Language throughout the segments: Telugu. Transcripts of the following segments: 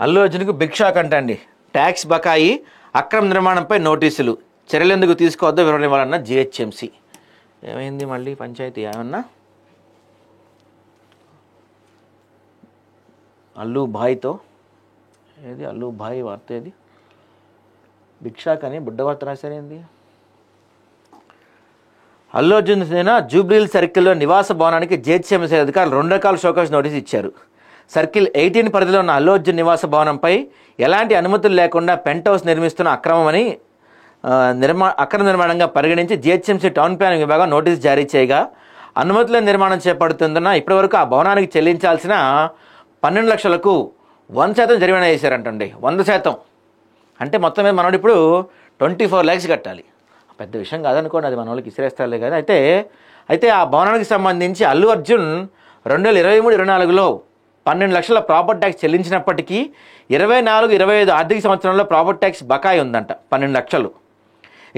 అల్లు అర్జున్కు బిగ్ షాక్ అంటండి. ట్యాక్స్ బకాయి అక్రమ నిర్మాణంపై నోటీసులు, చర్యలెందుకు తీసుకోవద్దో వివరణ ఇవ్వాలన్న జిహెచ్ఎంసీ. ఏమైంది మళ్ళీ పంచాయతీ ఏమన్నా? అల్లు భాయ్తో ఏది అల్లు భాయ్ వార్త ఏది? బిగ్ షాక్ అని బుడ్డ వార్త రాశారేంది? అల్లు అర్జున్ సేన జూబ్లీల్ సర్కిల్లో నివాస భవనానికి జిహెచ్ఎంసీ అధికారులు 2 రకాల షోకాస్ నోటీస్ ఇచ్చారు. సర్కిల్ 18 పరిధిలో ఉన్న అల్లు అర్జున్ నివాస భవనంపై ఎలాంటి అనుమతులు లేకుండా పెంట్ హౌస్ నిర్మిస్తున్న అక్రమ నిర్మాణంగా పరిగణించి జిహెచ్ఎంసీ టౌన్ ప్లానింగ్ విభాగం నోటీసు జారీ చేయగా, అనుమతుల నిర్మాణం చేపడుతుందన్న ఇప్పటివరకు ఆ భవనానికి చెల్లించాల్సిన 12 లక్షలకు 100% జరిమానా చేశారంటండి. 100%. అంటే మొత్తం మీద మనోడు ఇప్పుడు 24 lakhs కట్టాలి. పెద్ద విషయం కాదనుకోండి, అది మన వాళ్ళకి ఇసిరేస్తారులే కానీ. అయితే ఆ భవనానికి సంబంధించి అల్లు అర్జున్ 2023-24లో 12 లక్షల ప్రాపర్టీ ట్యాక్స్ చెల్లించినప్పటికీ 24-25 ఆర్థిక సంవత్సరంలో ప్రాపర్టీ ట్యాక్స్ బకాయి ఉందంట 12 లక్షలు.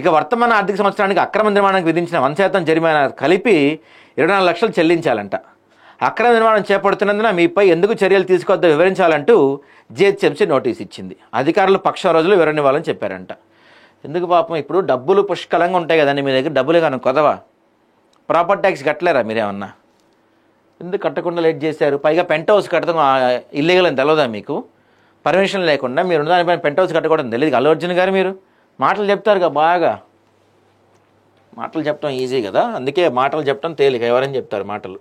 ఇక వర్తమాన ఆర్థిక సంవత్సరానికి అక్రమ నిర్మాణానికి విధించిన 100% జరిమానా కలిపి 24 లక్షలు చెల్లించాలంట. అక్రమ నిర్మాణం చేపడుతున్నందున మీపై ఎందుకు చర్యలు తీసుకోవద్దో వివరించాలంటూ జిహెచ్ఎంసీ నోటీస్ ఇచ్చింది. అధికారులు పక్ష రోజులు వివరణ ఇవ్వాలని చెప్పారంట. ఎందుకు పాపం, ఇప్పుడు డబ్బులు పుష్కలంగా ఉంటాయి కదండి మీ దగ్గర, డబ్బులే కానీ కొదవా? ప్రాపర్టీ ట్యాక్స్ కట్టలేరా మీరేమన్నా? ఎందుకు కట్టకుండా లేట్ చేశారు? పైగా పెంట్ హౌస్ కట్టడం ఇల్లీగల్ అని తెలియదా మీకు? పర్మిషన్ లేకుండా మీరు దానిపైన పెంట్ హౌస్ కట్టకూడదు తెలియదు. అల్లు అర్జున్ గారు మీరు మాటలు చెప్తారుగా, బాగా మాటలు చెప్పడం ఈజీ కదా, అందుకే మాటలు చెప్పడం తేలిక, ఎవరైనా చెప్తారు మాటలు.